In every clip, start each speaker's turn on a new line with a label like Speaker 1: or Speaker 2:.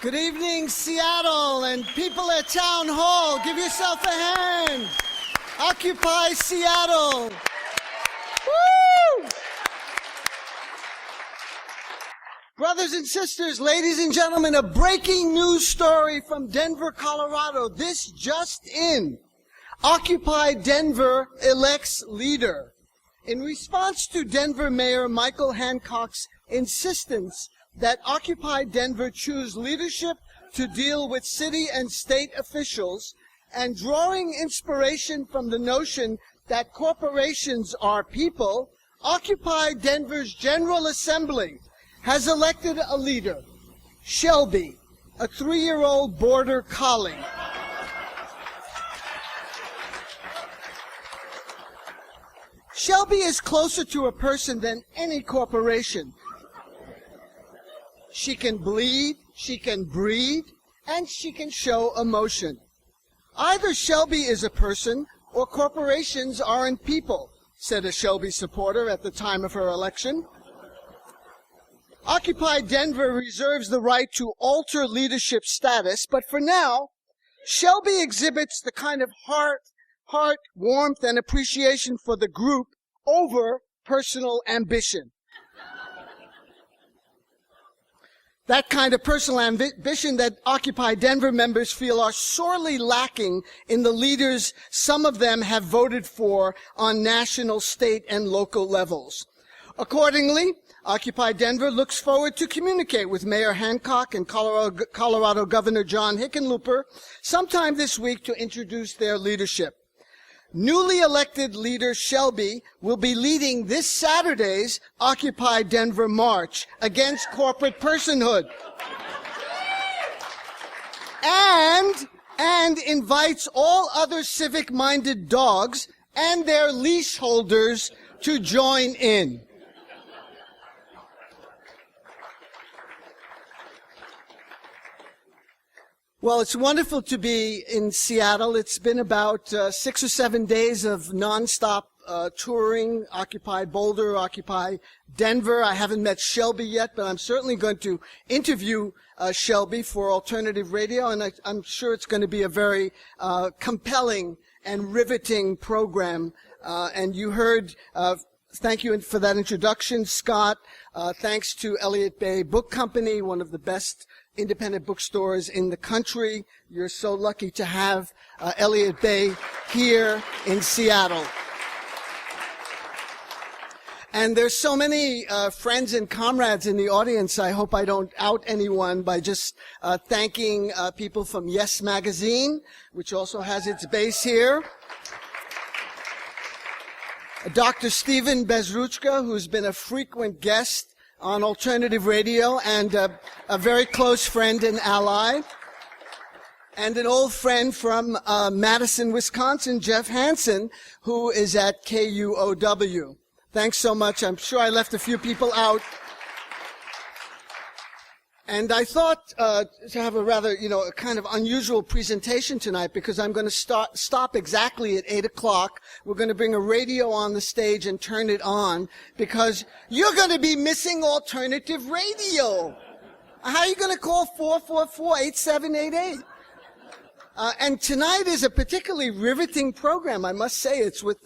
Speaker 1: Good evening, Seattle, and people at Town Hall. Give yourself a hand. Occupy Seattle. Woo! Brothers and sisters, ladies and gentlemen, a breaking news story from Denver, Colorado. This just in. Occupy Denver elects leader. In response to Denver Mayor Michael Hancock's insistence that Occupy Denver choose leadership to deal with city and state officials, and drawing inspiration from the notion that corporations are people, Occupy Denver's General Assembly has elected a leader, Shelby, a 3-year-old border collie. Shelby is closer to a person than any corporation. She can bleed, she can breathe, and she can show emotion. Either Shelby is a person or corporations aren't people, said a Shelby supporter at the time of her election. Occupy Denver reserves the right to alter leadership status, but for now, Shelby exhibits the kind of heart, warmth, and appreciation for the group over personal ambition. That kind of personal ambition that Occupy Denver members feel are sorely lacking in the leaders some of them have voted for on national, state, and local levels. Accordingly, Occupy Denver looks forward to communicate with Mayor Hancock and Colorado Governor John Hickenlooper sometime this week to introduce their leadership. Newly elected leader Shelby will be leading this Saturday's Occupy Denver March against corporate personhood. And invites all other civic-minded dogs and their leash holders to join in. Well, it's wonderful to be in Seattle. It's been about 6 or 7 days of nonstop touring, Occupy Boulder, Occupy Denver. I haven't met Shelby yet, but I'm certainly going to interview Shelby for Alternative Radio, and I'm sure it's going to be a very compelling and riveting program. And you heard, thank you for that introduction, Scott. Thanks to Elliott Bay Book Company, one of the best independent bookstores in the country. You're so lucky to have Elliott Bay here in Seattle. And there's so many friends and comrades in the audience. I hope I don't out anyone by just thanking people from Yes Magazine, which also has its base here. Dr. Stephen Bezruchka, who's been a frequent guest on Alternative Radio, and a very close friend and ally, and an old friend from Madison, Wisconsin, Jeff Hansen, who is at KUOW. Thanks so much. I'm sure I left a few people out. And I thought to have a rather, a kind of unusual presentation tonight, because I'm going to stop exactly at 8 o'clock. We're going to bring a radio on the stage and turn it on, because you're going to be missing alternative radio. How are you going to call 444-8788? And tonight is a particularly riveting program, I must say. It's with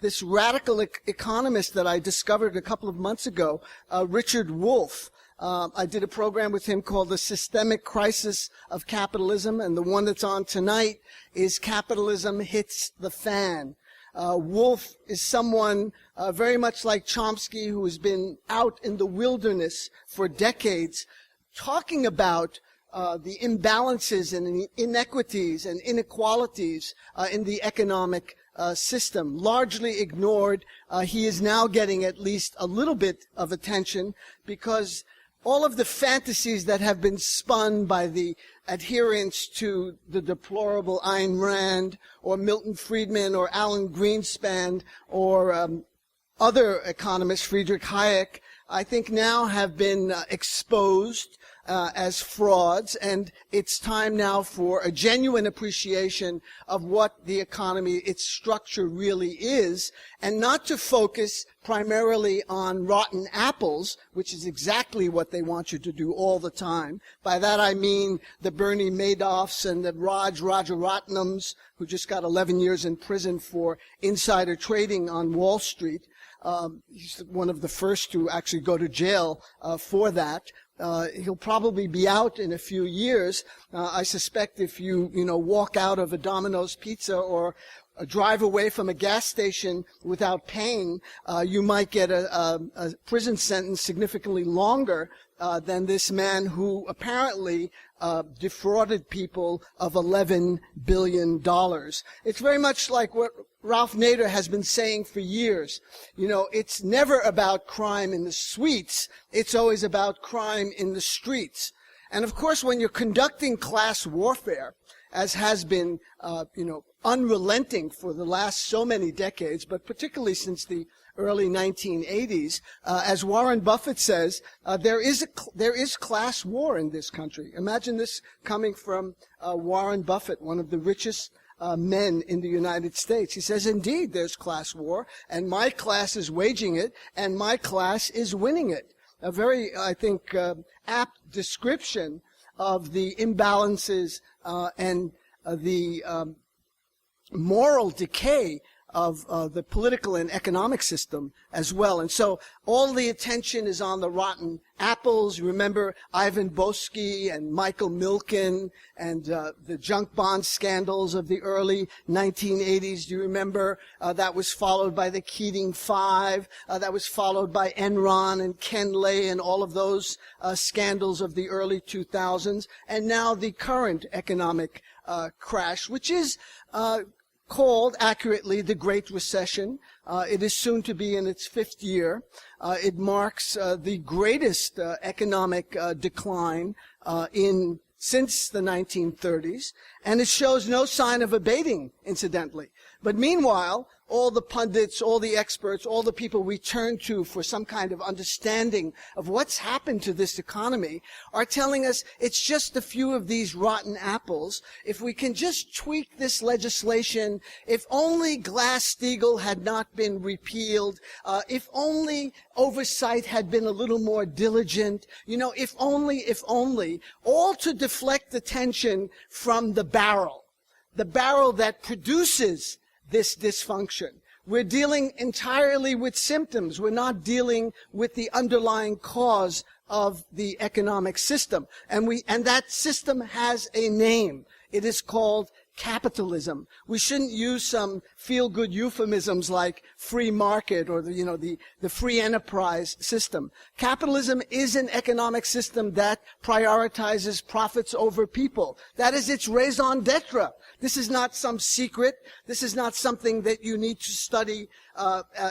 Speaker 1: this radical economist that I discovered a couple of months ago, Richard Wolff. I did a program with him called The Systemic Crisis of Capitalism, and the one that's on tonight is Capitalism Hits the Fan. Wolff is someone very much like Chomsky, who has been out in the wilderness for decades, talking about the imbalances and inequities and inequalities in the economic system, largely ignored. He is now getting at least a little bit of attention, because all of the fantasies that have been spun by the adherents to the deplorable Ayn Rand or Milton Friedman or Alan Greenspan or other economists, Friedrich Hayek, I think now have been exposed as frauds, and it's time now for a genuine appreciation of what the economy, its structure really is, and not to focus primarily on rotten apples, which is exactly what they want you to do all the time. By that I mean the Bernie Madoffs and the Rajaratnams, who just got 11 years in prison for insider trading on Wall Street. He's one of the first to actually go to jail for that. He'll probably be out in a few years. I suspect if you walk out of a Domino's Pizza or drive away from a gas station without paying, you might get a prison sentence significantly longer than this man who apparently defrauded people of $11 billion. It's very much like what Ralph Nader has been saying for years. It's never about crime in the suites. It's always about crime in the streets. And of course, when you're conducting class warfare, as has been, unrelenting for the last so many decades, but particularly since the early 1980s, as Warren Buffett says, there is class war in this country. Imagine this coming from Warren Buffett, one of the richest men in the United States. He says, indeed, there's class war, and my class is waging it, and my class is winning it. A very, I think, apt description of the imbalances and the moral decay of the political and economic system as well. And so all the attention is on the rotten apples. Remember Ivan Boesky and Michael Milken and the junk bond scandals of the early 1980s. Do you remember? That was followed by the Keating Five. That was followed by Enron and Ken Lay and all of those scandals of the early 2000s. And now the current economic crash, which is called accurately the Great Recession. It is soon to be in its fifth year. It marks the greatest economic decline since the 1930s, and it shows no sign of abating, incidentally. But meanwhile, all the pundits, all the experts, all the people we turn to for some kind of understanding of what's happened to this economy are telling us it's just a few of these rotten apples. If we can just tweak this legislation, if only Glass-Steagall had not been repealed, if only oversight had been a little more diligent, if only, all to deflect attention from the barrel that produces this dysfunction. We're dealing entirely with symptoms. We're not dealing with the underlying cause of the economic system. And that system has a name. It is called capitalism. We shouldn't use some feel-good euphemisms like free market or the free enterprise system. Capitalism is an economic system that prioritizes profits over people. That is its raison d'etre. This is not some secret. This is not something that you need to study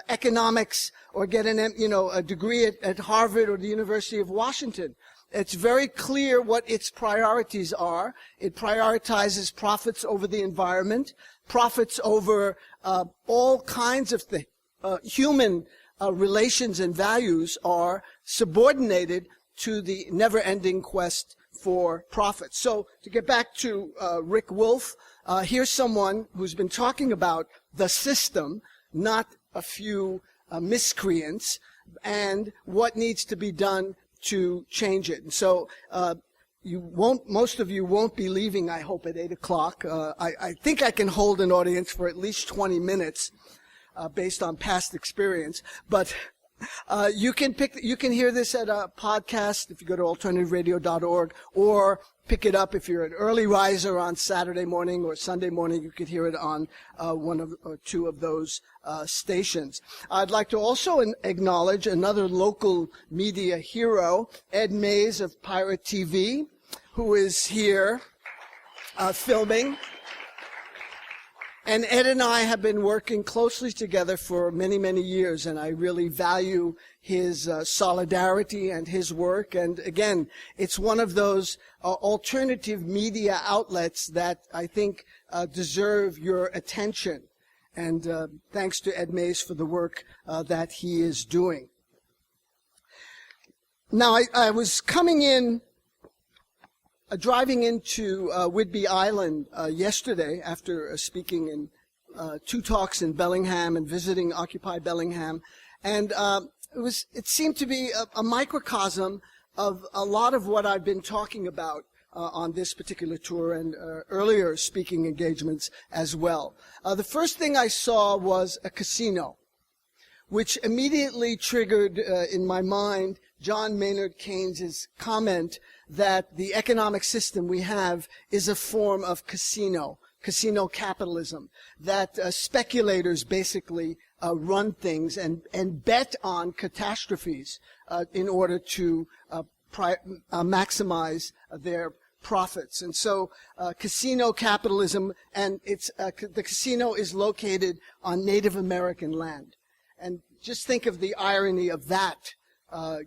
Speaker 1: economics or get a degree at Harvard or the University of Washington. It's very clear what its priorities are. It prioritizes profits over the environment, profits over all kinds of things. Human relations and values are subordinated to the never-ending quest for profit. So to get back to Rick Wolff, here's someone who's been talking about the system, not a few miscreants, and what needs to be done to change it. And so most of you won't be leaving, I hope, at 8 o'clock. I think I can hold an audience for at least 20 minutes based on past experience. But you can hear this at a podcast if you go to alternativeradio.org, or pick it up if you're an early riser on Saturday morning or Sunday morning. You could hear it on one or two of those stations. I'd like to also acknowledge another local media hero, Ed Mays of Pirate TV, who is here filming. And Ed and I have been working closely together for many, many years, and I really value his solidarity and his work. And again, it's one of those alternative media outlets that I think deserve your attention. And thanks to Ed Mays for the work that he is doing. Now, I was coming in, driving into Whidbey Island yesterday after speaking in 2 talks in Bellingham and visiting Occupy Bellingham, and it seemed to be a microcosm of a lot of what I've been talking about on this particular tour and earlier speaking engagements as well. The first thing I saw was a casino, which immediately triggered in my mind John Maynard Keynes' comment that the economic system we have is a form of casino capitalism, that speculators basically run things and bet on catastrophes in order to maximize their profits. And so casino capitalism, and the casino is located on Native American land. And just think of the irony of that,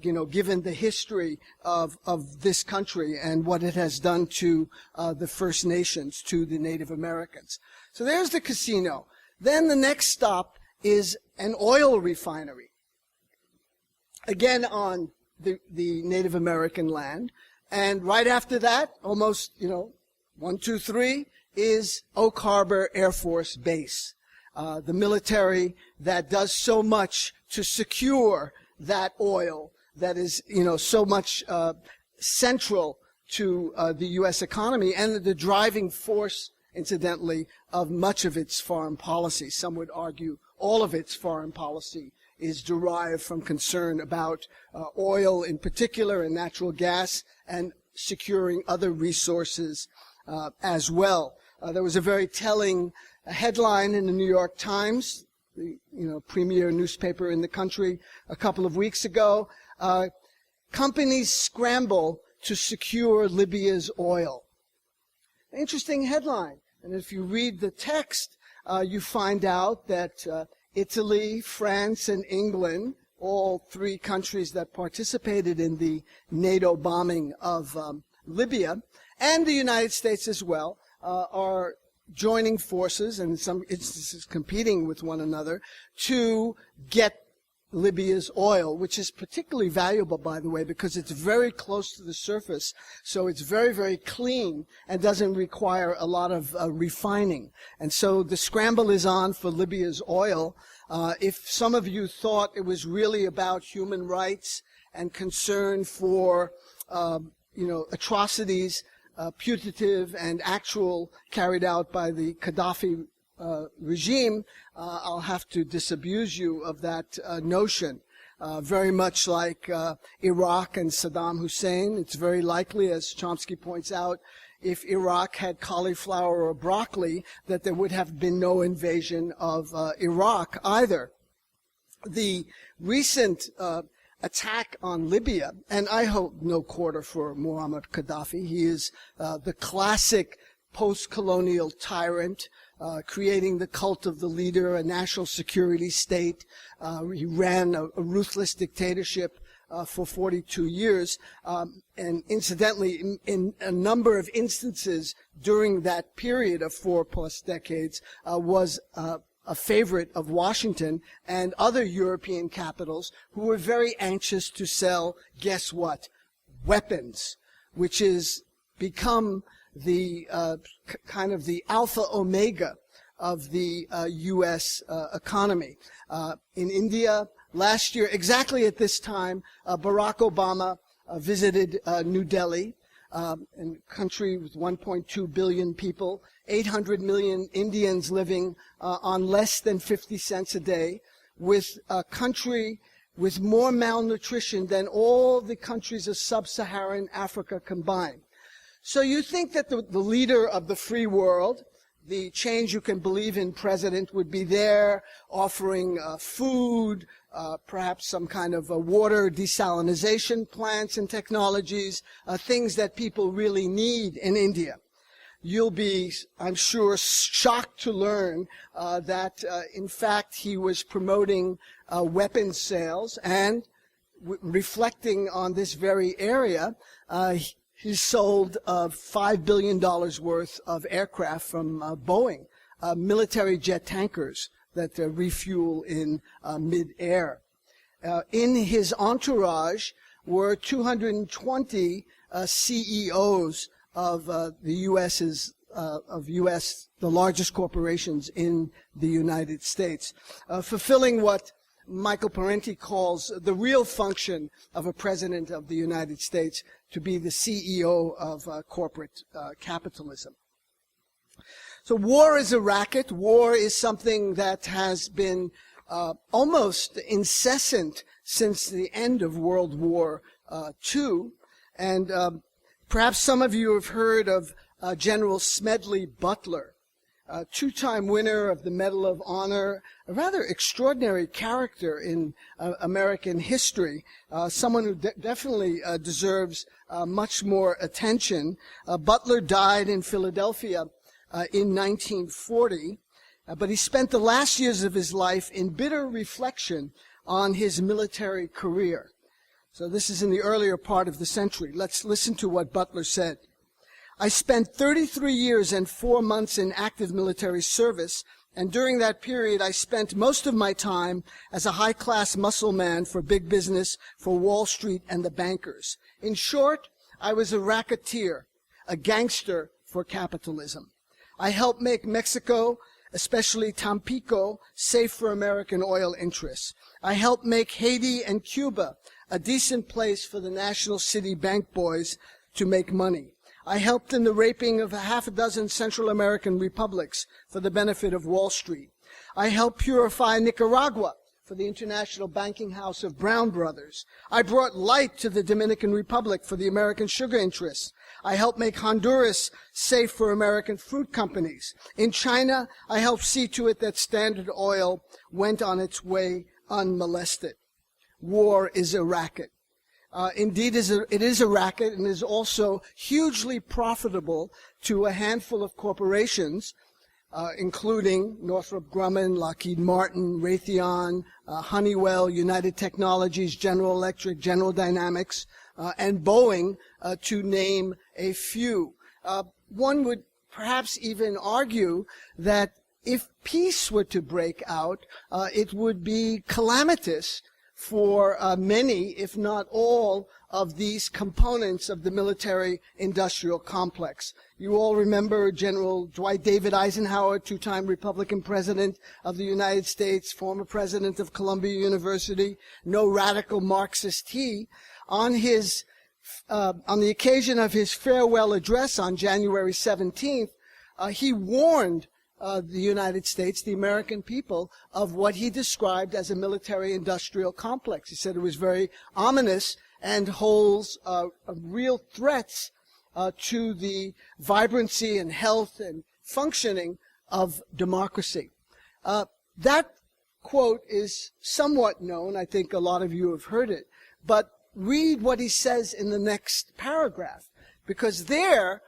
Speaker 1: given the history of this country and what it has done to the First Nations, to the Native Americans. So there's the casino. Then the next stop is an oil refinery, again on the Native American land. And right after that, almost, 1, 2, 3, is Oak Harbor Air Force Base, the military that does so much to secure that oil that is, so much central to the U.S. economy and the driving force, incidentally, of much of its foreign policy. Some would argue all of its foreign policy is derived from concern about oil in particular and natural gas and securing other resources as well. There was a very telling headline in the New York Times, the premier newspaper in the country, a couple of weeks ago. Companies scramble to secure Libya's oil. Interesting headline. And if you read the text, you find out that Italy, France, and England, all 3 countries that participated in the NATO bombing of Libya, and the United States as well, are joining forces, and in some instances competing with one another, to get Libya's oil, which is particularly valuable, by the way, because it's very close to the surface, so it's very, very clean and doesn't require a lot of refining. And so the scramble is on for Libya's oil. If some of you thought it was really about human rights and concern for, atrocities, putative and actual, carried out by the Gaddafi regime, I'll have to disabuse you of that notion. Very much like Iraq and Saddam Hussein, it's very likely, as Chomsky points out, if Iraq had cauliflower or broccoli, that there would have been no invasion of Iraq either. The recent attack on Libya, and I hold no quarter for Muammar Gaddafi. He is the classic post-colonial tyrant, creating the cult of the leader, a national security state. He ran a ruthless dictatorship for 42 years. And incidentally, in a number of instances during that period of 4+ decades, was a favorite of Washington and other European capitals who were very anxious to sell, guess what? Weapons, which has become the kind of the alpha omega of the U.S. economy. In India, last year, exactly at this time, Barack Obama visited New Delhi, a country with 1.2 billion people, 800 million Indians living on less than 50 cents a day, with a country with more malnutrition than all the countries of sub-Saharan Africa combined. So you think that the leader of the free world, the change you can believe in president, would be there offering food, perhaps some kind of water desalinization plants and technologies, things that people really need in India. You'll be, I'm sure, shocked to learn that, in fact, he was promoting weapons sales, and reflecting on this very area, he sold $5 billion worth of aircraft from Boeing, military jet tankers that refuel in mid-air. In his entourage were 220 CEOs of the the largest corporations in the United States, fulfilling what Michael Parenti calls the real function of a president of the United States, to be the CEO of corporate capitalism. So war is a racket. War is something that has been almost incessant since the end of World War II. And perhaps some of you have heard of General Smedley Butler, a two-time winner of the Medal of Honor, a rather extraordinary character in American history, someone who definitely deserves much more attention. Butler died in Philadelphia in 1940, but he spent the last years of his life in bitter reflection on his military career. So this is in the earlier part of the century. Let's listen to what Butler said. I spent 33 years and 4 months in active military service, and during that period I spent most of my time as a high-class muscle man for big business, for Wall Street and the bankers. In short, I was a racketeer, a gangster for capitalism. I helped make Mexico, especially Tampico, safe for American oil interests. I helped make Haiti and Cuba a decent place for the national city bank boys to make money. I helped in the raping of half a dozen Central American republics for the benefit of Wall Street. I helped purify Nicaragua for the international banking house of Brown Brothers. I brought light to the Dominican Republic for the American sugar interests. I helped make Honduras safe for American fruit companies. In China, I helped see to it that Standard Oil went on its way unmolested. War is a racket. Indeed, it is a racket, and is also hugely profitable to a handful of corporations, including Northrop Grumman, Lockheed Martin, Raytheon, Honeywell, United Technologies, General Electric, General Dynamics, and Boeing, to name a few. One would perhaps even argue that if peace were to break out, it would be calamitous for many, if not all, of these components of the military-industrial complex. You all remember General Dwight David Eisenhower, two-time Republican president of the United States, former president of Columbia University, no radical Marxist he. On the occasion of his farewell address on January 17th, he warned the United States, the American people, of what he described as a military-industrial complex. He said it was very ominous and holds real threats to the vibrancy and health and functioning of democracy. That quote is somewhat known. I think a lot of you have heard it. But read what he says in the next paragraph, because there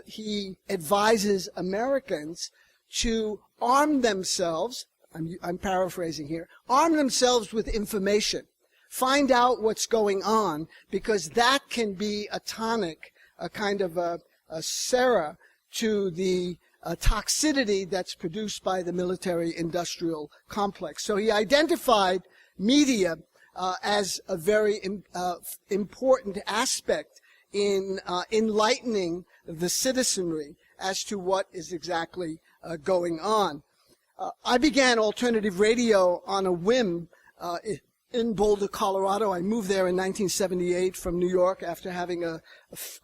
Speaker 1: he advises Americans to arm themselves, I'm paraphrasing here, arm themselves with information. Find out what's going on, because that can be a tonic, a kind of a sera to the toxicity that's produced by the military-industrial complex. So he identified media as a very important aspect in enlightening the citizenry as to what is exactly going on. I began alternative radio on a whim in Boulder, Colorado. I moved there in 1978 from New York after having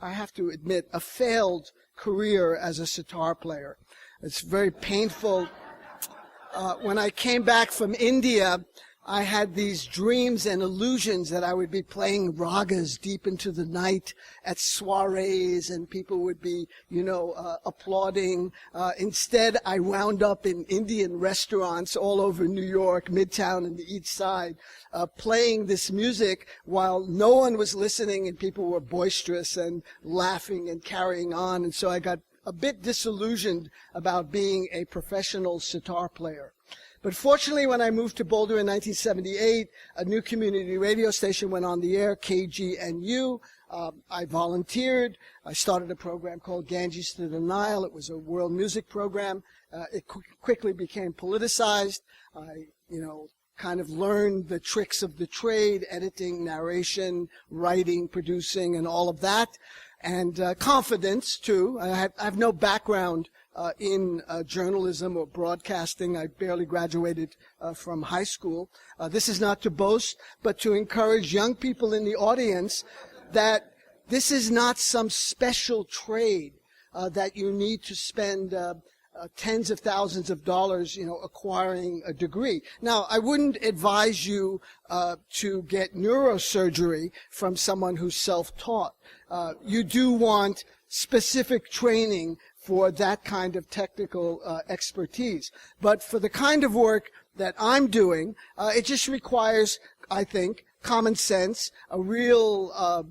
Speaker 1: I have to admit, a failed career as a sitar player. It's very painful. When I came back from India, I had these dreams and illusions that I would be playing ragas deep into the night at soirees, and people would be, applauding. Instead, I wound up in Indian restaurants all over New York, Midtown and the East Side, playing this music while no one was listening and people were boisterous and laughing and carrying on. And so I got a bit disillusioned about being a professional sitar player. But fortunately, when I moved to Boulder in 1978, a new community radio station went on the air, KGNU. I volunteered. I started a program called Ganges to the Nile. It was a world music program. It quickly became politicized. I, kind of learn the tricks of the trade, editing, narration, writing, producing, and all of that. And confidence, too. I have no background in journalism or broadcasting. I barely graduated from high school. This is not to boast, but to encourage young people in the audience that this is not some special trade that you need to spend tens of thousands of dollars, acquiring a degree. Now, I wouldn't advise you to get neurosurgery from someone who's self-taught. You do want specific training for that kind of technical expertise. But for the kind of work that I'm doing, it just requires, I think, common sense, a real,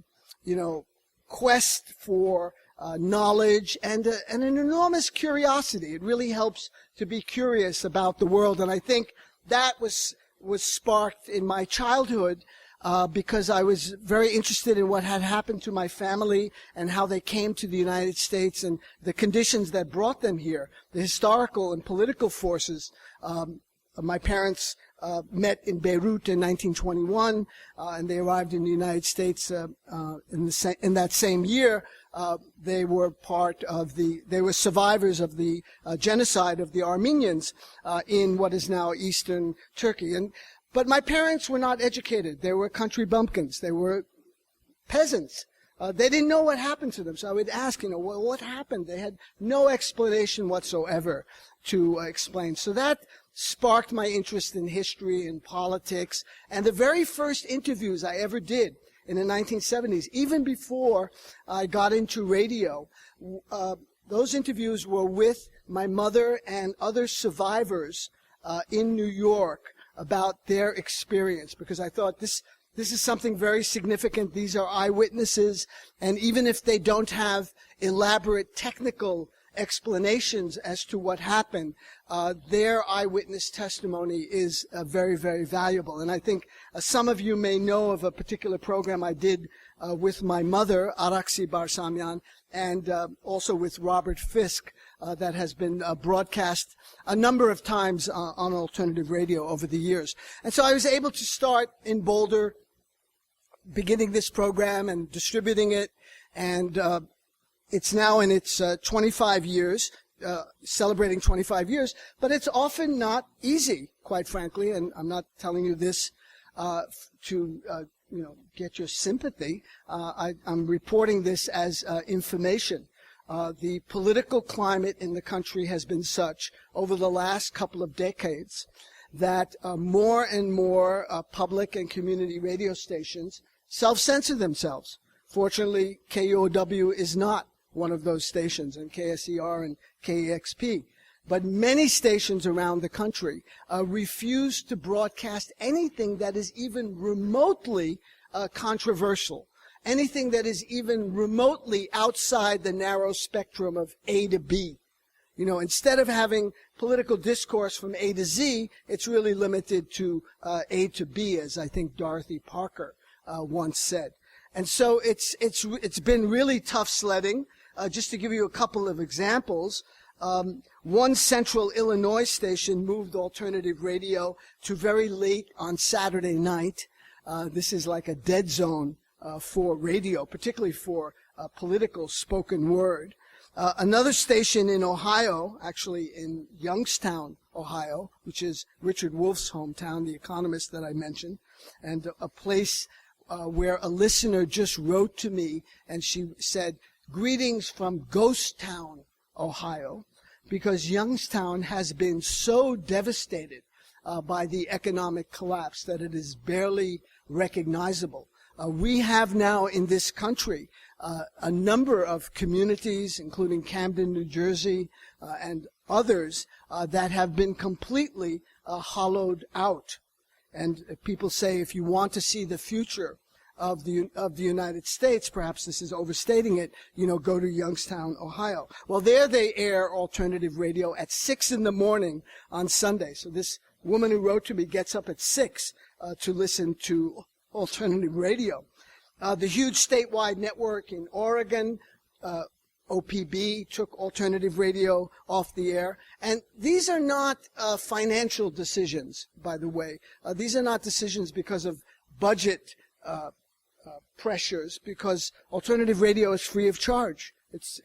Speaker 1: quest for knowledge and an enormous curiosity. It really helps to be curious about the world, and I think that was sparked in my childhood because I was very interested in what had happened to my family and how they came to the United States and the conditions that brought them here, the historical and political forces. My parents met in Beirut in 1921, and they arrived in the United States in that same year. They were they were survivors of the genocide of the Armenians in what is now eastern Turkey. But my parents were not educated. They were country bumpkins. They were peasants. They didn't know what happened to them. So I would ask, well, what happened? They had no explanation whatsoever to explain. So that sparked my interest in history and politics. And the very first interviews I ever did in the 1970s, even before I got into radio, those interviews were with my mother and other survivors in New York about their experience, because I thought this is something very significant. These are eyewitnesses, and even if they don't have elaborate technical explanations as to what happened, their eyewitness testimony is very, very valuable. And I think some of you may know of a particular program I did with my mother, David Barsamian, and also with Robert Fisk, that has been broadcast a number of times on alternative radio over the years. And so I was able to start in Boulder, beginning this program and distributing it, and it's now in its 25 years, celebrating 25 years, but it's often not easy, quite frankly, and I'm not telling you this to get your sympathy. I'm reporting this as information. The political climate in the country has been such over the last couple of decades that more and more public and community radio stations self-censor themselves. Fortunately, KUOW is not one of those stations, and KSER and KEXP. But many stations around the country refuse to broadcast anything that is even remotely controversial, anything that is even remotely outside the narrow spectrum of A to B. Instead of having political discourse from A to Z, it's really limited to A to B, as I think Dorothy Parker once said. And so it's been really tough sledding. Just to give you a couple of examples, one central Illinois station moved alternative radio to very late on Saturday night. This is like a dead zone for radio, particularly for political spoken word. Another station in Ohio, actually in Youngstown, Ohio, which is Richard Wolff's hometown, the economist that I mentioned, and a place where a listener just wrote to me, and she said, "Greetings from Ghost Town, Ohio," because Youngstown has been so devastated by the economic collapse that it is barely recognizable. We have now in this country a number of communities, including Camden, New Jersey, and others, that have been completely hollowed out. And people say if you want to see the future of the United States, perhaps this is overstating it, go to Youngstown, Ohio. Well, there they air alternative radio at 6 in the morning on Sunday. So this woman who wrote to me gets up at 6 to listen to alternative radio. The huge statewide network in Oregon, OPB took alternative radio off the air. And these are not financial decisions, by the way. These are not decisions because of budget pressures, because alternative radio is free of charge.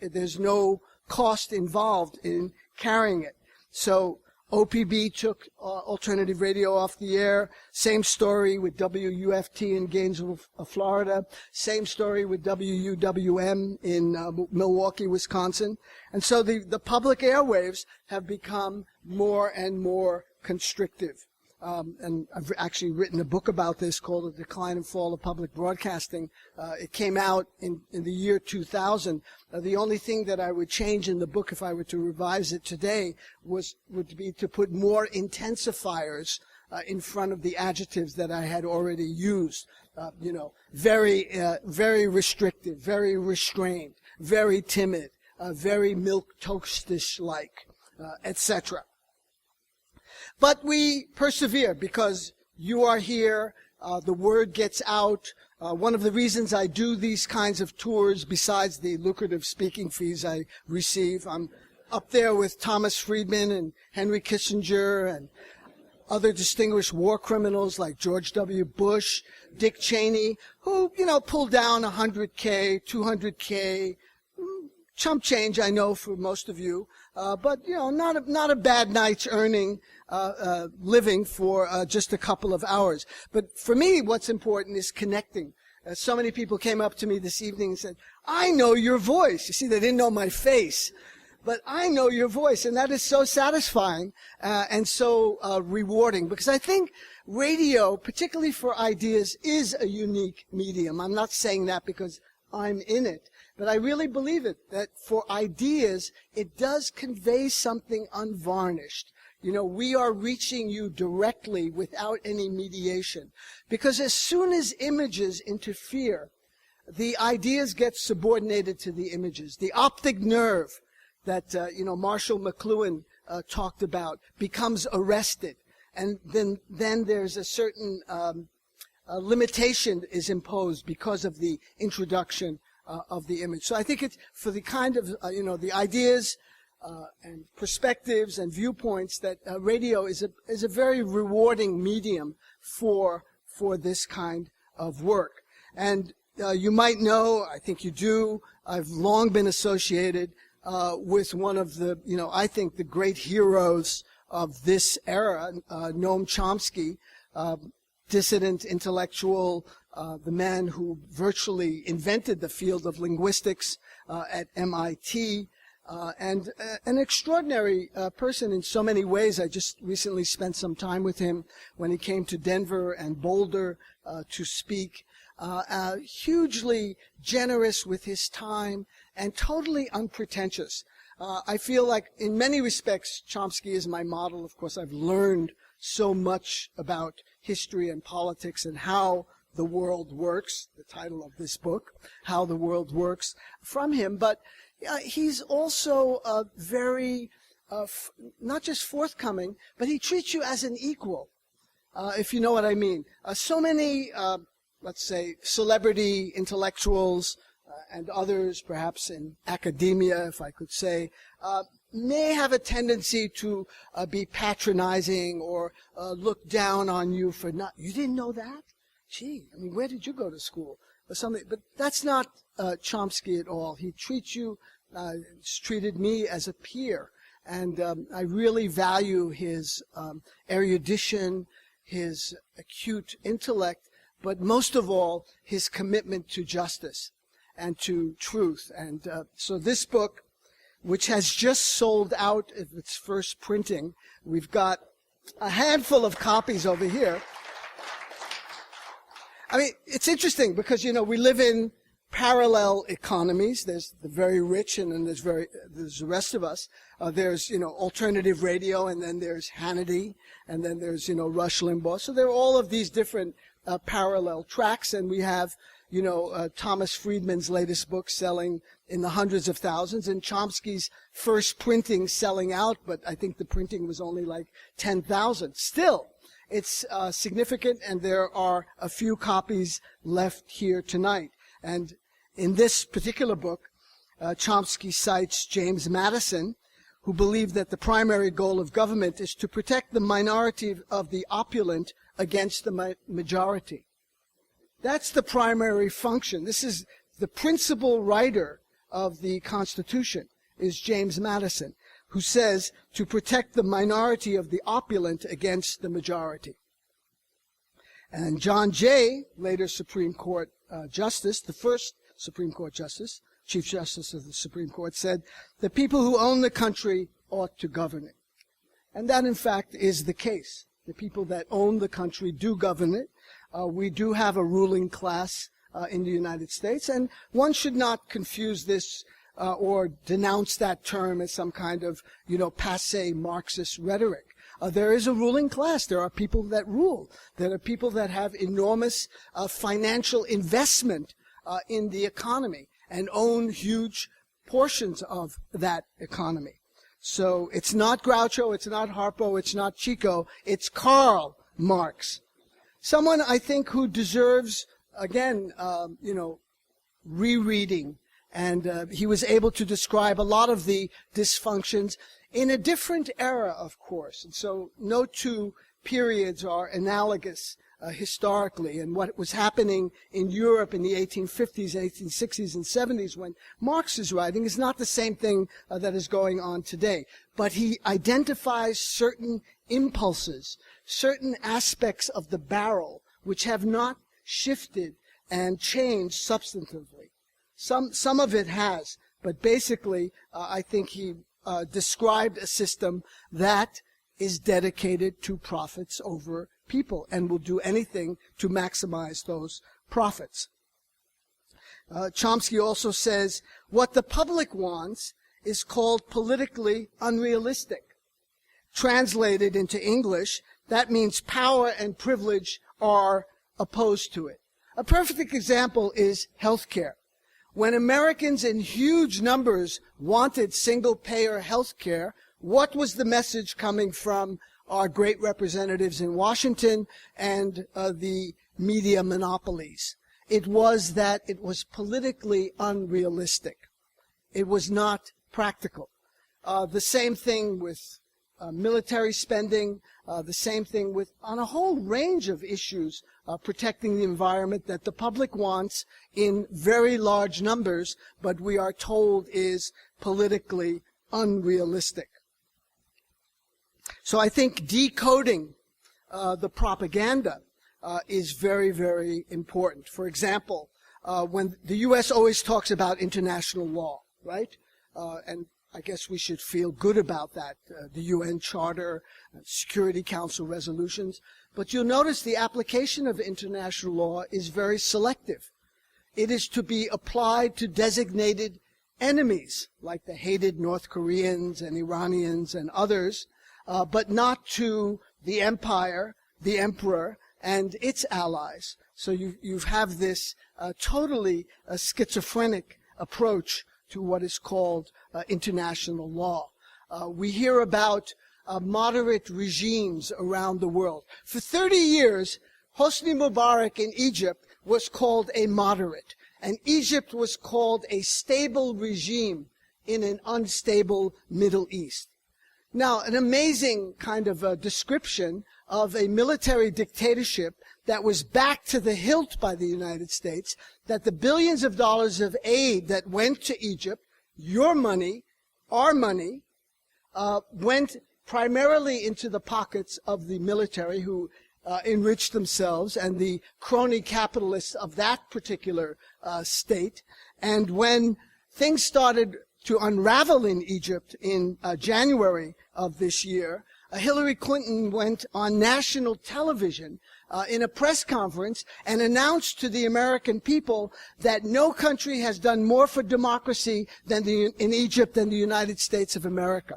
Speaker 1: There's no cost involved in carrying it. So OPB took alternative radio off the air. Same story with WUFT in Gainesville, Florida. Same story with WUWM in Milwaukee, Wisconsin. And so the public airwaves have become more and more constrictive. And I've actually written a book about this called The Decline and Fall of Public Broadcasting. It came out in the year 2000. The only thing that I would change in the book if I were to revise it today would be to put more intensifiers in front of the adjectives that I had already used. Very restrictive, very restrained, very timid, very milquetoastish-like, etc. But we persevere because you are here. The word gets out. One of the reasons I do these kinds of tours, besides the lucrative speaking fees I receive, I'm up there with Thomas Friedman and Henry Kissinger and other distinguished war criminals like George W. Bush, Dick Cheney, who, pulled down 100K, 200K, chump change, I know, for most of you, but not a bad night's earning, living for just a couple of hours. But for me, what's important is connecting. So many people came up to me this evening and said, "I know your voice." You see, they didn't know my face, but I know your voice, and that is so satisfying and so rewarding, because I think radio, particularly for ideas, is a unique medium. I'm not saying that because I'm in it. But I really believe it, that for ideas, it does convey something unvarnished. We are reaching you directly without any mediation. Because as soon as images interfere, the ideas get subordinated to the images. The optic nerve that, Marshall McLuhan talked about becomes arrested. And then there's a certain limitation is imposed because of the introduction of the image. So I think it's for the kind of, the ideas and perspectives and viewpoints that radio is a very rewarding medium for this kind of work. And you might know, I think you do, I've long been associated with one of the, I think the great heroes of this era, Noam Chomsky, dissident intellectual, the man who virtually invented the field of linguistics at MIT, and an extraordinary person in so many ways. I just recently spent some time with him when he came to Denver and Boulder to speak. Hugely generous with his time and totally unpretentious. I feel like in many respects Chomsky is my model. Of course, I've learned so much about history and politics and how the world works, the title of this book, How the World Works, from him. But he's also very, not just forthcoming, but he treats you as an equal, if you know what I mean. So many, let's say, celebrity intellectuals and others, perhaps in academia, if I could say, may have a tendency to be patronizing or look down on you for not, you didn't know that? Gee, where did you go to school? Or something. But that's not Chomsky at all. He treats you, treated me as a peer. And I really value his erudition, his acute intellect, but most of all, his commitment to justice and to truth. And so this book, which has just sold out of its first printing, we've got a handful of copies over here. It's interesting because, we live in parallel economies. There's the very rich and then there's the rest of us. There's, alternative radio, and then there's Hannity, and then there's, Rush Limbaugh. So there are all of these different parallel tracks, and we have, Thomas Friedman's latest book selling in the hundreds of thousands, and Chomsky's first printing selling out, but I think the printing was only like 10,000. Still, it's significant, and there are a few copies left here tonight. And in this particular book, Chomsky cites James Madison, who believed that the primary goal of government is to protect the minority of the opulent against the majority. That's the primary function. This is the principal writer of the Constitution, is James Madison, who says to protect the minority of the opulent against the majority. And John Jay, later Supreme Court Justice, the first Supreme Court Justice, Chief Justice of the Supreme Court, said, the people who own the country ought to govern it. And that, in fact, is the case. The people that own the country do govern it. We do have a ruling class in the United States, and one should not confuse this or denounce that term as some kind of, passé Marxist rhetoric. There is a ruling class. There are people that rule. There are people that have enormous financial investment in the economy and own huge portions of that economy. So it's not Groucho, it's not Harpo, it's not Chico, it's Karl Marx. Someone, I think, who deserves, again, rereading. And he was able to describe a lot of the dysfunctions in a different era, of course. And so no two periods are analogous historically. And what was happening in Europe in the 1850s, 1860s, and 70s when Marx is writing is not the same thing that is going on today. But he identifies certain impulses, certain aspects of the barrel which have not shifted and changed substantively. Some of it has, but basically I think he described a system that is dedicated to profits over people and will do anything to maximize those profits. Chomsky also says, what the public wants is called politically unrealistic. Translated into English, that means power and privilege are opposed to it. A perfect example is healthcare. When Americans in huge numbers wanted single-payer health care, what was the message coming from our great representatives in Washington and the media monopolies? It was that it was politically unrealistic. It was not practical. The same thing with military spending, the same thing with, on a whole range of issues, protecting the environment that the public wants in very large numbers, but we are told is politically unrealistic. So I think decoding the propaganda is very, very important. For example, when the U.S. always talks about international law, right? And I guess we should feel good about that, the UN Charter, Security Council resolutions. But you'll notice the application of international law is very selective. It is to be applied to designated enemies, like the hated North Koreans and Iranians and others, but not to the empire, the emperor, and its allies. So you have this totally schizophrenic approach to what is called international law. We hear about moderate regimes around the world. For 30 years, Hosni Mubarak in Egypt was called a moderate, and Egypt was called a stable regime in an unstable Middle East. Now, an amazing kind of a description of a military dictatorship that was backed to the hilt by the United States, that the billions of dollars of aid that went to Egypt, your money, our money, went primarily into the pockets of the military who enriched themselves and the crony capitalists of that particular state. And when things started to unravel in Egypt in January of this year, Hillary Clinton went on national television in a press conference and announced to the American people that no country has done more for democracy in Egypt than the United States of America.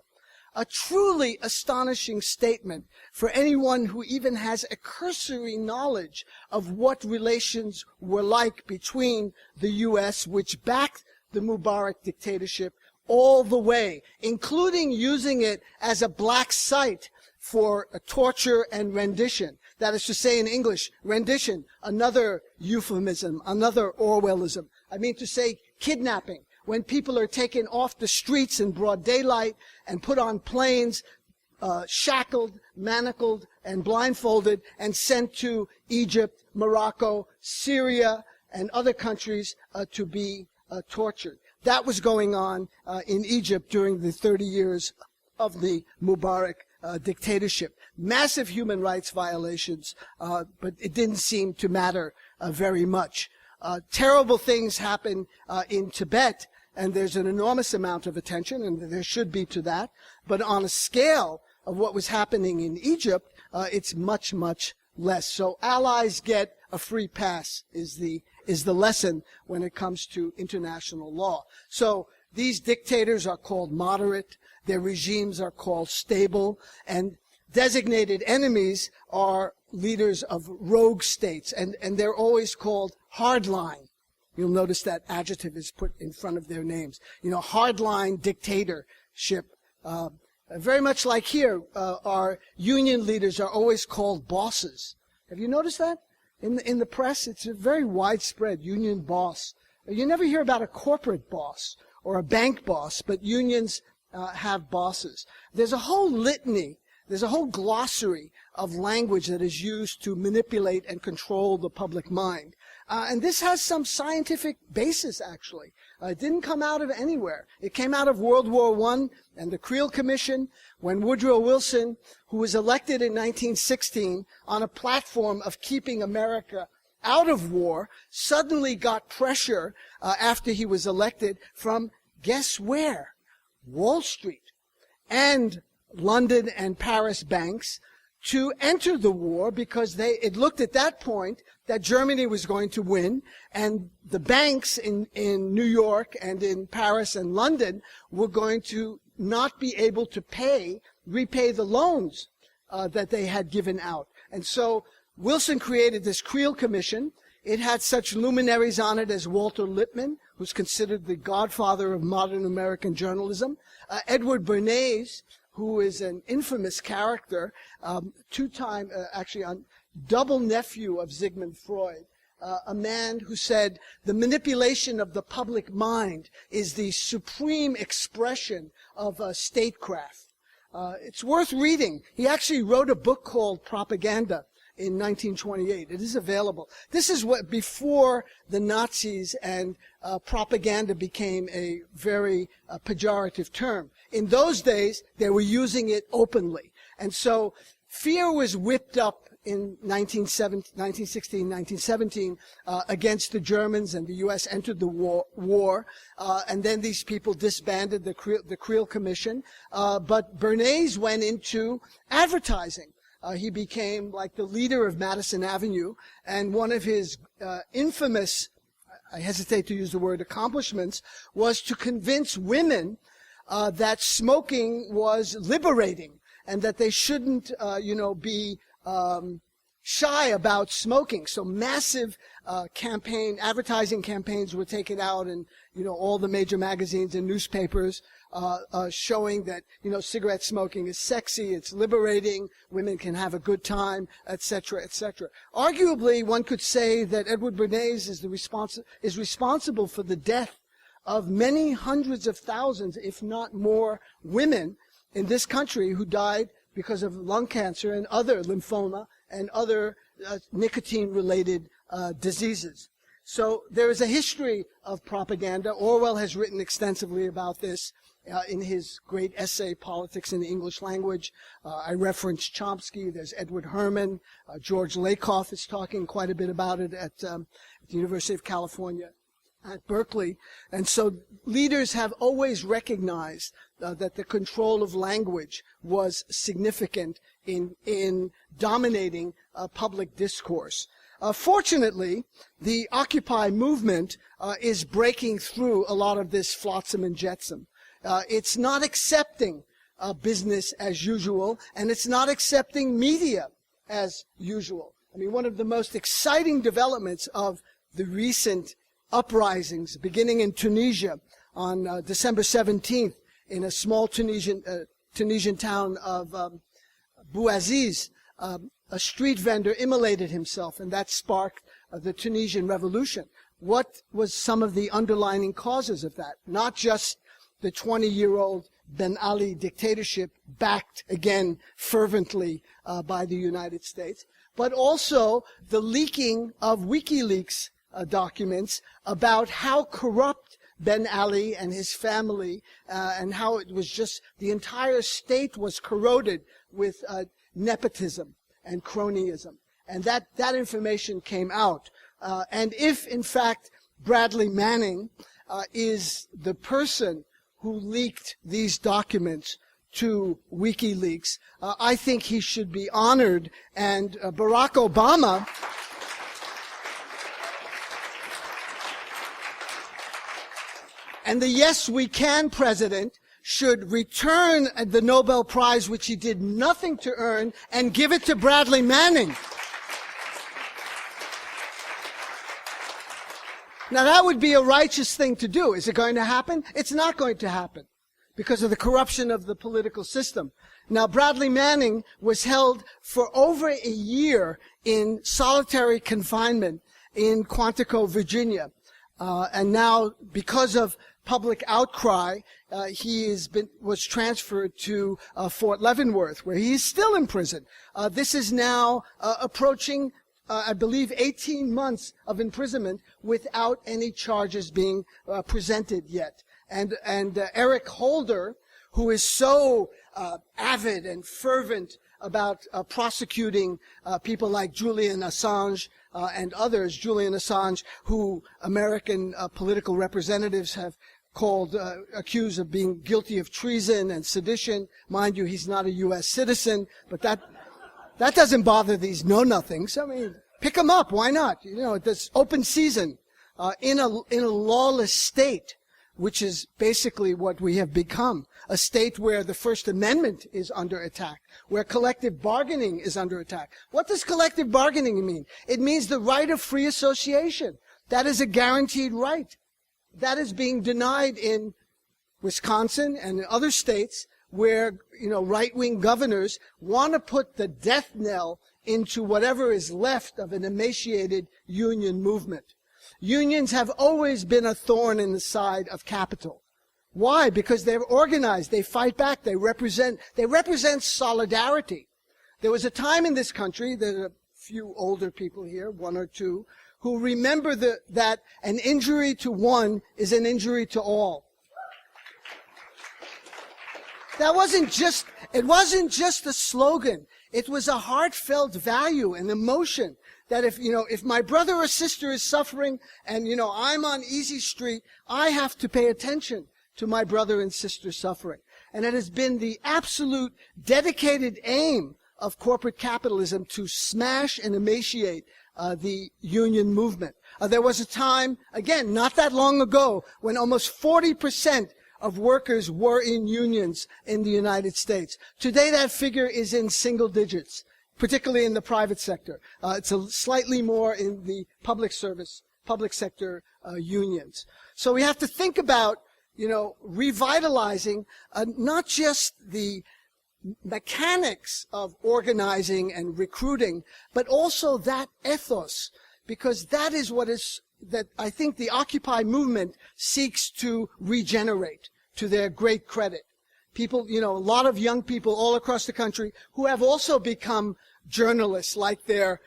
Speaker 1: A truly astonishing statement for anyone who even has a cursory knowledge of what relations were like between the U.S., which backed the Mubarak dictatorship all the way, including using it as a black site for torture and rendition. That is to say in English, rendition, another euphemism, another Orwellism. I mean to say kidnapping, when people are taken off the streets in broad daylight and put on planes, shackled, manacled, and blindfolded, and sent to Egypt, Morocco, Syria, and other countries to be tortured. That was going on in Egypt during the 30 years of the Mubarak dictatorship. Massive human rights violations, but it didn't seem to matter very much. Terrible things happen in Tibet, and there's an enormous amount of attention, and there should be to that. But on a scale of what was happening in Egypt, it's much, much less. So allies get a free pass is the lesson when it comes to international law. So these dictators are called moderate, their regimes are called stable, and designated enemies are leaders of rogue states, and they're always called hardline. You'll notice that adjective is put in front of their names. Hardline dictatorship. Very much like here, our union leaders are always called bosses. Have you noticed that? In the press, it's a very widespread, union boss. You never hear about a corporate boss or a bank boss, but unions have bosses. There's a whole litany, there's a whole glossary of language that is used to manipulate and control the public mind. And this has some scientific basis, actually. It didn't come out of anywhere. It came out of World War I and the Creel Commission, when Woodrow Wilson, who was elected in 1916 on a platform of keeping America out of war, suddenly got pressure after he was elected from, guess where? Wall Street and London and Paris banks to enter the war, because it looked at that point that Germany was going to win, and the banks in New York and in Paris and London were going to not be able to repay the loans that they had given out. And so Wilson created this Creel Commission. It had such luminaries on it as Walter Lippmann, who's considered the godfather of modern American journalism, Edward Bernays, who is an infamous character, double nephew of Sigmund Freud, a man who said the manipulation of the public mind is the supreme expression of statecraft. It's worth reading. He actually wrote a book called Propaganda in 1928. It is available. This is what before the Nazis and propaganda became a very pejorative term. In those days, they were using it openly. And so fear was whipped up in 1916, 1917 against the Germans, and the U.S. entered the war. And then these people disbanded the Creel Commission. But Bernays went into advertising. He became like the leader of Madison Avenue, and one of his infamous, I hesitate to use the word accomplishments, was to convince women that smoking was liberating and that they shouldn't, be shy about smoking. So massive advertising campaigns were taken out in, all the major magazines and newspapers, showing that, cigarette smoking is sexy, it's liberating, women can have a good time, etc., etc. Arguably, one could say that Edward Bernays is responsible for the death of many hundreds of thousands, if not more, women in this country who died because of lung cancer and other lymphoma and other nicotine-related diseases. So there is a history of propaganda. Orwell has written extensively about this in his great essay, Politics in the English Language. I referenced Chomsky. There's Edward Herman. George Lakoff is talking quite a bit about it at the University of California at Berkeley. And so leaders have always recognized that the control of language was significant in dominating public discourse. Fortunately, the Occupy movement is breaking through a lot of this flotsam and jetsam. It's not accepting business as usual, and it's not accepting media as usual. I mean, one of the most exciting developments of the recent uprisings beginning in Tunisia on December 17th in a small Tunisian town of Bouaziz, a street vendor immolated himself, and that sparked the Tunisian revolution. what was some of the underlying causes of that. Not just the 20-year-old Ben Ali dictatorship backed again fervently by the United States, but also the leaking of WikiLeaks documents about how corrupt Ben Ali and his family, and how it was just the entire state was corroded with nepotism and cronyism. And that information came out. And if, in fact, Bradley Manning is the person who leaked these documents to WikiLeaks, I think he should be honored. And Barack Obama and the Yes We Can president should return the Nobel Prize, which he did nothing to earn, and give it to Bradley Manning. Now, that would be a righteous thing to do. Is it going to happen? It's not going to happen because of the corruption of the political system. Now, Bradley Manning was held for over a year in solitary confinement in Quantico, Virginia. And now, because of public outcry, he was transferred to Fort Leavenworth, where he is still in prison. This is now approaching, I believe, 18 months of imprisonment without any charges being presented yet. And Eric Holder, who is so avid and fervent about prosecuting people like Julian Assange and others, Julian Assange, who American political representatives have called, accused of being guilty of treason and sedition. Mind you, he's not a U.S. citizen, but that doesn't bother these know-nothings. I mean, pick him up. Why not? You know, this open season in a lawless state, which is basically what we have become, a state where the First Amendment is under attack, where collective bargaining is under attack. What does collective bargaining mean? It means the right of free association. That is a guaranteed right. That is being denied in Wisconsin and in other states where, right-wing governors want to put the death knell into whatever is left of an emaciated union movement. Unions have always been a thorn in the side of capital. Why? Because they're organized, they fight back, they represent solidarity. There was a time in this country, there are a few older people here, one or two, who remember that an injury to one is an injury to all. It wasn't just a slogan. It was a heartfelt value and emotion that if my brother or sister is suffering and, I'm on Easy Street, I have to pay attention to my brother and sister suffering. And it has been the absolute dedicated aim of corporate capitalism to smash and emaciate the union movement. There was a time, again, not that long ago, when almost 40% of workers were in unions in the United States. Today, that figure is in single digits, particularly in the private sector. It's slightly more in the public sector unions. So we have to think about, revitalizing not just the mechanics of organizing and recruiting, but also that ethos, because that is that I think the Occupy movement seeks to regenerate to their great credit. People, a lot of young people all across the country who have also become journalists, like their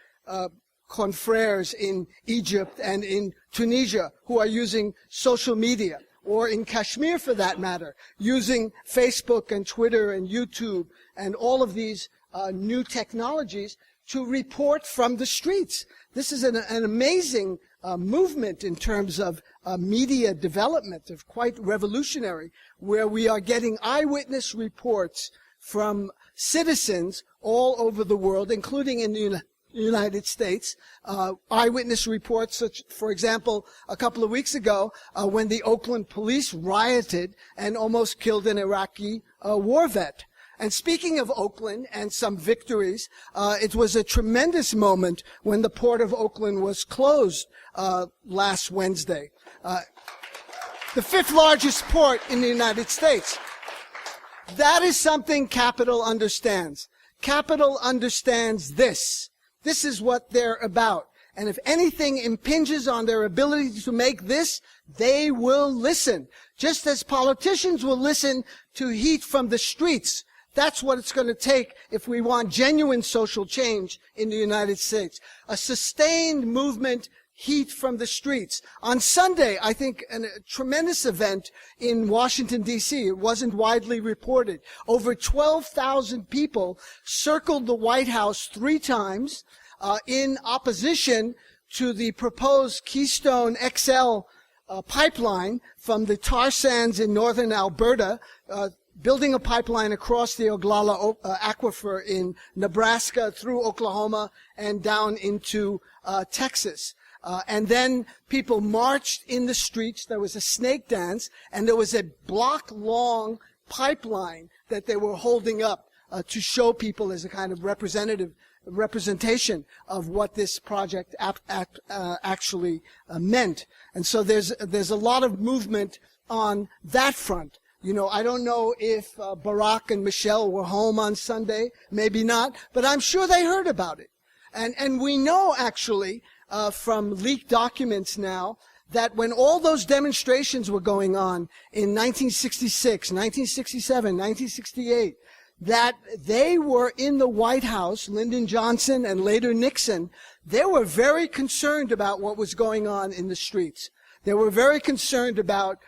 Speaker 1: confrères in Egypt and in Tunisia, who are using social media, or in Kashmir for that matter, using Facebook and Twitter and YouTube and all of these new technologies to report from the streets. This is an amazing movement in terms of media development, of quite revolutionary, where we are getting eyewitness reports from citizens all over the world, including in the United States. Eyewitness reports, such, for example, a couple of weeks ago, when the Oakland police rioted and almost killed an Iraqi war vet. And speaking of Oakland and some victories, it was a tremendous moment when the port of Oakland was closed last Wednesday. The fifth largest port in the United States. That is something capital understands. Capital understands this. This is what they're about. And if anything impinges on their ability to make this, they will listen. Just as politicians will listen to heat from the streets. That's what it's going to take if we want genuine social change in the United States. A sustained movement, heat from the streets. On Sunday, I think a tremendous event in Washington, D.C. It wasn't widely reported. Over 12,000 people circled the White House 3 times in opposition to the proposed Keystone XL pipeline from the tar sands in northern Alberta, building a pipeline across the Oglala Aquifer in Nebraska through Oklahoma and down into Texas. And then people marched in the streets. There was a snake dance, and there was a block-long pipeline that they were holding up to show people as a kind of representation of what this project actually meant. And so there's a lot of movement on that front. You know, I don't know if Barack and Michelle were home on Sunday, maybe not, but I'm sure they heard about it. And we know actually from leaked documents now that when all those demonstrations were going on in 1966, 1967, 1968, that they were in the White House, Lyndon Johnson and later Nixon, they were very concerned about what was going on in the streets. They were very concerned about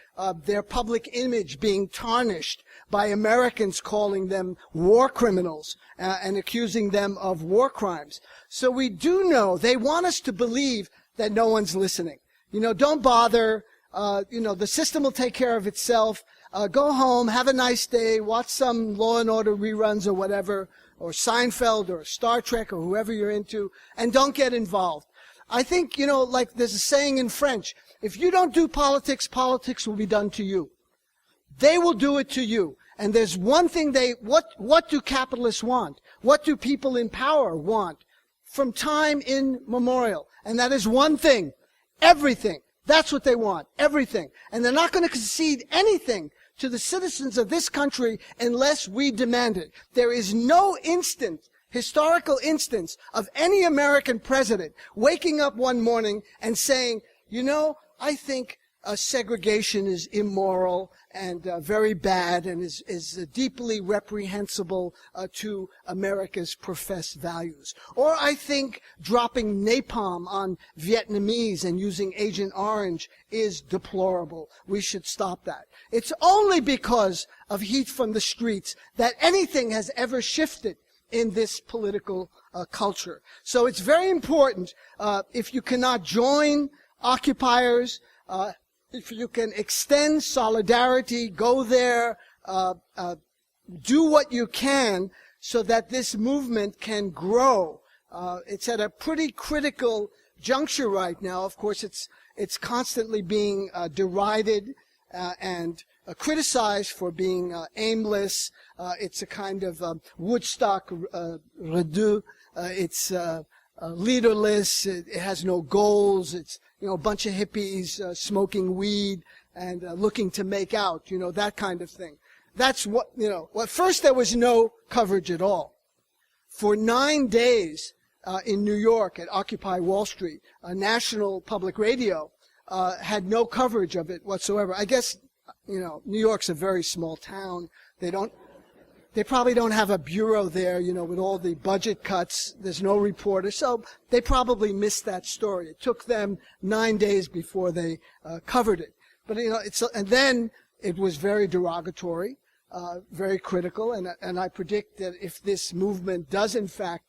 Speaker 1: their public image being tarnished by Americans calling them war criminals and accusing them of war crimes. So we do know they want us to believe that no one's listening. You know, don't bother. The system will take care of itself. Go home, have a nice day, watch some Law and Order reruns or whatever, or Seinfeld or Star Trek or whoever you're into, and don't get involved. I think, like there's a saying in French, if you don't do politics, politics will be done to you. They will do it to you. And there's one thing what do capitalists want? What do people in power want? From time immemorial. And that is one thing. Everything. That's what they want. Everything. And they're not going to concede anything to the citizens of this country unless we demand it. There is no historical instance of any American president waking up one morning and saying, I think segregation is immoral and very bad and is deeply reprehensible to America's professed values. Or I think dropping napalm on Vietnamese and using Agent Orange is deplorable. We should stop that. It's only because of heat from the streets that anything has ever shifted in this political culture. So it's very important, if you cannot join occupiers, if you can extend solidarity, go there, do what you can so that this movement can grow. It's at a pretty critical juncture right now. Of course, it's constantly being derided and criticized for being aimless. It's a kind of Woodstock redu. It's leaderless. It has no goals. It's a bunch of hippies smoking weed and looking to make out. That kind of thing. That's what At first, there was no coverage at all. For 9 days in New York at Occupy Wall Street, national public radio had no coverage of it whatsoever. I guess New York's a very small town. They probably don't have a bureau there, with all the budget cuts. There's no reporter. So they probably missed that story. It took them 9 days before they covered it. But, and then it was very derogatory, very critical. And I predict that if this movement does, in fact,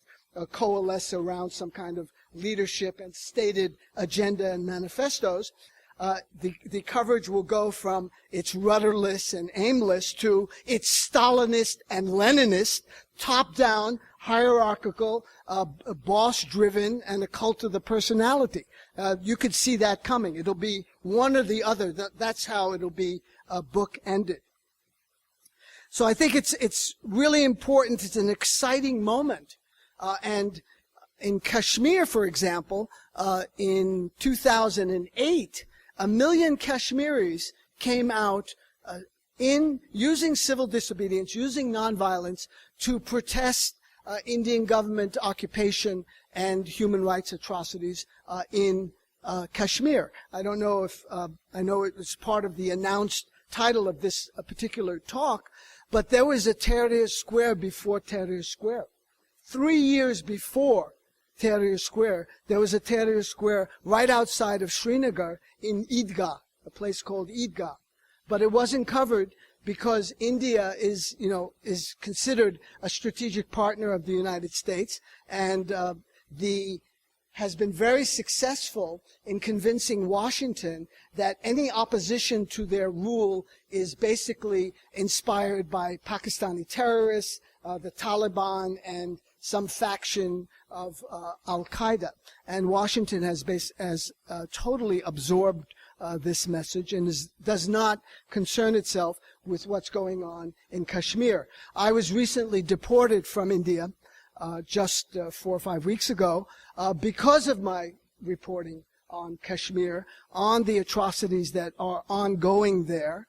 Speaker 1: coalesce around some kind of leadership and stated agenda and manifestos, the coverage will go from its rudderless and aimless to its Stalinist and Leninist, top-down, hierarchical, boss-driven, and a cult of the personality. You could see that coming. It'll be one or the other. That's how it'll be book-ended. So I think it's really important. It's an exciting moment. And in Kashmir, for example, in 2008, 1 million Kashmiris came out in using civil disobedience, using nonviolence to protest Indian government occupation and human rights atrocities in Kashmir. I don't know if, I know it was part of the announced title of this particular talk, but there was a Tahrir Square before Tahrir Square. 3 years before Tahrir Square, there was a Tahrir Square right outside of Srinagar in Idgah, a place called Idgah. But it wasn't covered because India is considered a strategic partner of the United States, and has been very successful in convincing Washington that any opposition to their rule is basically inspired by Pakistani terrorists, the Taliban, and some faction of Al-Qaeda. And Washington has totally absorbed this message and does not concern itself with what's going on in Kashmir. I was recently deported from India just 4 or 5 weeks ago because of my reporting on Kashmir, on the atrocities that are ongoing there.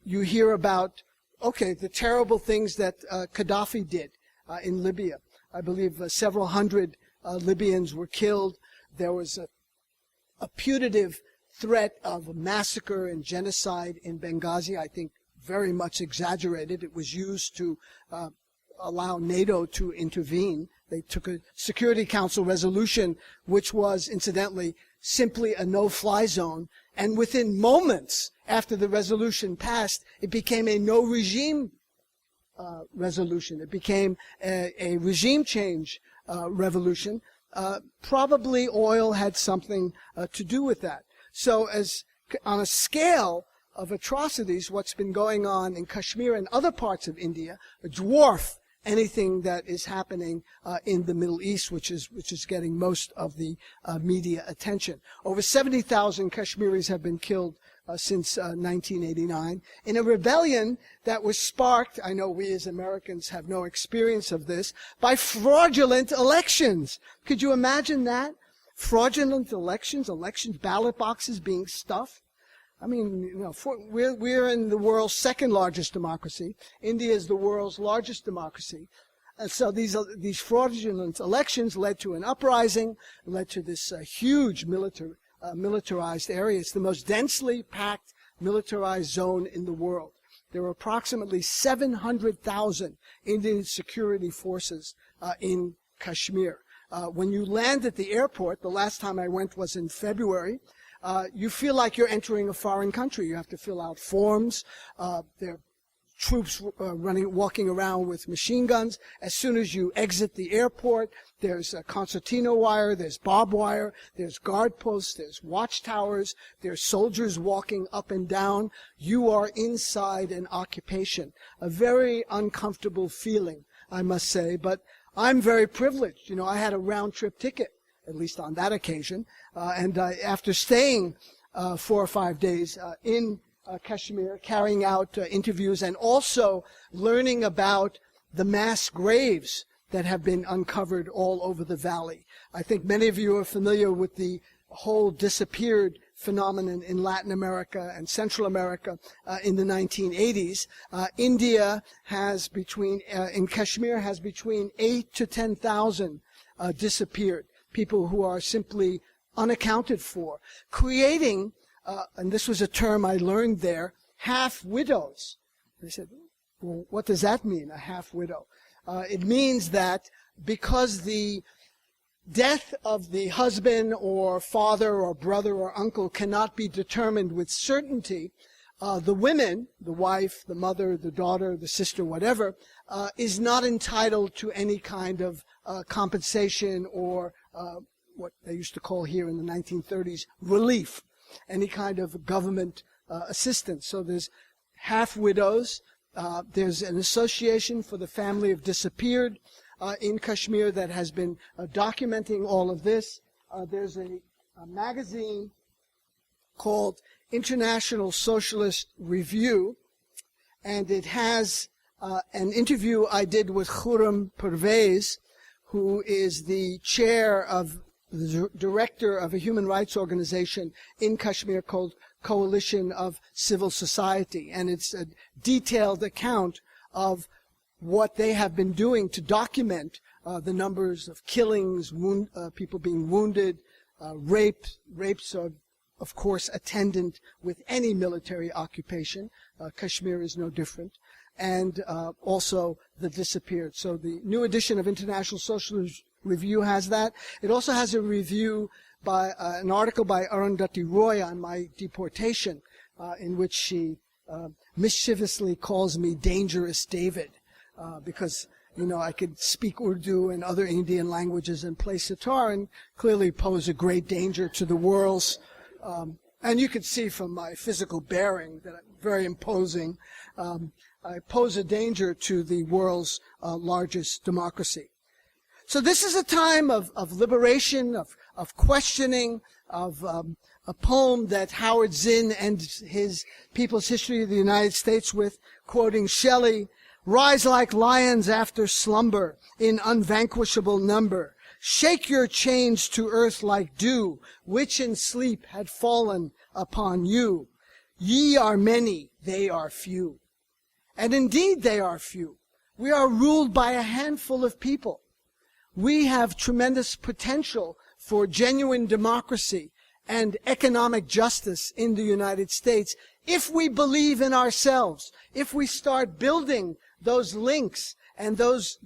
Speaker 1: You hear about, the terrible things that Gaddafi did in Libya. I believe several hundred Libyans were killed. There was a putative threat of a massacre and genocide in Benghazi, I think very much exaggerated. It was used to allow NATO to intervene. They took a Security Council resolution, which was, incidentally, simply a no-fly zone. And within moments after the resolution passed, it became a no-regime resolution. It became a regime change revolution. Probably oil had something to do with that. So on a scale of atrocities, what's been going on in Kashmir and other parts of India dwarf anything that is happening in the Middle East, which is getting most of the media attention. Over 70,000 Kashmiris have been killed since 1989 in a rebellion that was sparked, I know we as Americans have no experience of this, by fraudulent elections. Could you imagine that? Fraudulent elections, ballot boxes being stuffed. I mean, we're in the world's second largest democracy. India is the world's largest democracy. And so these fraudulent elections led to an uprising, led to this huge militarized area. It's the most densely packed militarized zone in the world. There are approximately 700,000 Indian security forces in Kashmir. When you land at the airport, the last time I went was in February, you feel like you're entering a foreign country. You have to fill out forms. There are troops walking around with machine guns. As soon as you exit the airport, there's a concertina wire, there's barbed wire, there's guard posts, there's watchtowers, there's soldiers walking up and down. You are inside an occupation. A very uncomfortable feeling, I must say, but I'm very privileged. I had a round-trip ticket, at least on that occasion, and after staying 4 or 5 days in Kashmir, carrying out interviews and also learning about the mass graves that have been uncovered all over the valley. I think many of you are familiar with the whole disappeared phenomenon in Latin America and Central America in the 1980s. India has in Kashmir has between 8,000 to 10,000 disappeared, people who are simply unaccounted for, creating, and this was a term I learned there, half-widows. They said, well, what does that mean, a half-widow? It means that because the death of the husband or father or brother or uncle cannot be determined with certainty, the women, the wife, the mother, the daughter, the sister, whatever, is not entitled to any kind of compensation or what they used to call here in the 1930s relief, any kind of government assistance. So there's half-widows. There's an association for the family of disappeared in Kashmir that has been documenting all of this. There's a magazine called International Socialist Review, and it has an interview I did with Khurram Pervez, who is the chair of the director of a human rights organization in Kashmir called Coalition of Civil Society, and it's a detailed account of what they have been doing to document the numbers of killings, people being wounded, rapes are, of course, attendant with any military occupation. Kashmir is no different. And also the disappeared. So the new edition of International Social Review has that. It also has a review by an article by Arundhati Roy on my deportation, in which she mischievously calls me Dangerous David, because I could speak Urdu and other Indian languages and play sitar and clearly pose a great danger to the world's. And you can see from my physical bearing that I'm very imposing. I pose a danger to the world's largest democracy. So this is a time of liberation, of questioning, of a poem that Howard Zinn ends his People's History of the United States with, quoting Shelley, "Rise like lions after slumber in unvanquishable number. Shake your chains to earth like dew, which in sleep had fallen upon you. Ye are many, they are few." And indeed they are few. We are ruled by a handful of people. We have tremendous potential for genuine democracy and economic justice in the United States if we believe in ourselves, if we start building those links and those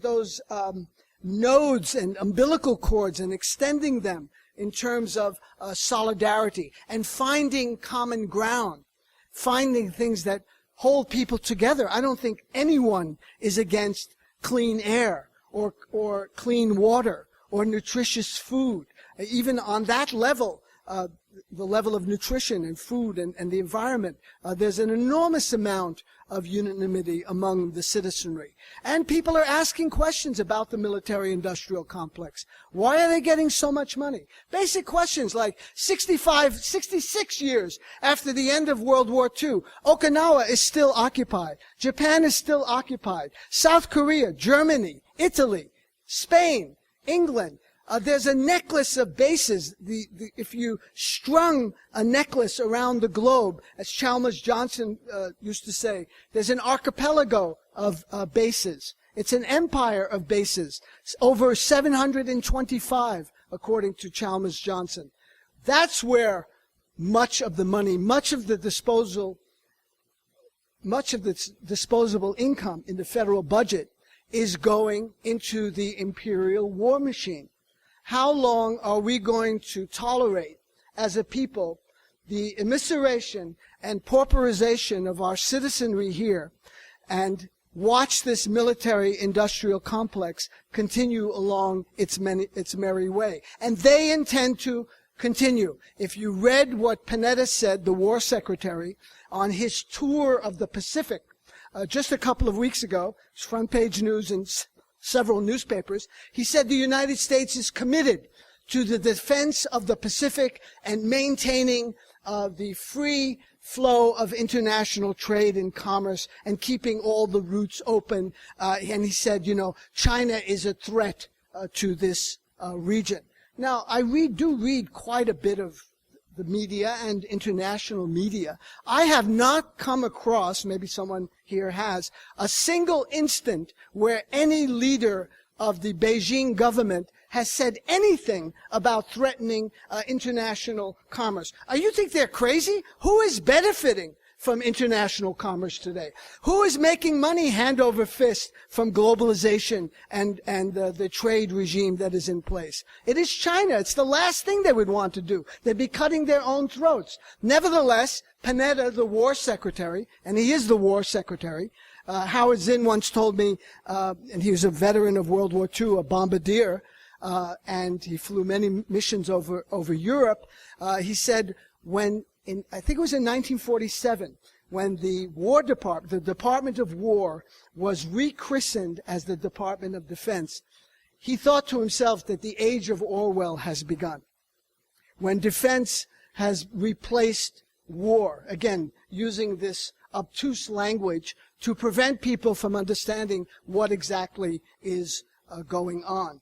Speaker 1: nodes and umbilical cords and extending them in terms of solidarity and finding common ground, finding things that hold people together. I don't think anyone is against clean air or clean water or nutritious food. Even on that level, the level of nutrition and food and the environment, there's an enormous amount of unanimity among the citizenry. And people are asking questions about the military-industrial complex. Why are they getting so much money? Basic questions like 66 years after the end of World War II, Okinawa is still occupied. Japan is still occupied. South Korea, Germany, Italy, Spain, England. There's a necklace of bases. If you strung a necklace around the globe, as Chalmers Johnson used to say, there's an archipelago of bases. It's an empire of bases, over 725, according to Chalmers Johnson. That's where much of the money, much of the disposable income in the federal budget is going into the imperial war machine. How long are we going to tolerate, as a people, the immiseration and pauperization of our citizenry here and watch this military-industrial complex continue along its merry way? And they intend to continue. If you read what Panetta said, the war secretary, on his tour of the Pacific just a couple of weeks ago, it's front-page news in several newspapers, he said the United States is committed to the defense of the Pacific and maintaining the free flow of international trade and commerce and keeping all the routes open. And he said, China is a threat to this region. Now, I do read quite a bit of the media and international media. I have not come across, maybe someone here has, a single instant where any leader of the Beijing government has said anything about threatening international commerce. You think they're crazy? Who is benefiting from international commerce today? Who is making money hand over fist from globalization and the trade regime that is in place? It is China. It's the last thing they would want to do. They'd be cutting their own throats. Nevertheless, Panetta, the war secretary, and he is the war secretary, Howard Zinn once told me, and he was a veteran of World War II, a bombardier, and he flew many missions over Europe. He said I think it was in 1947, when the the Department of War was rechristened as the Department of Defense, he thought to himself that the age of Orwell has begun, when defense has replaced war, again, using this obtuse language to prevent people from understanding what exactly is going on.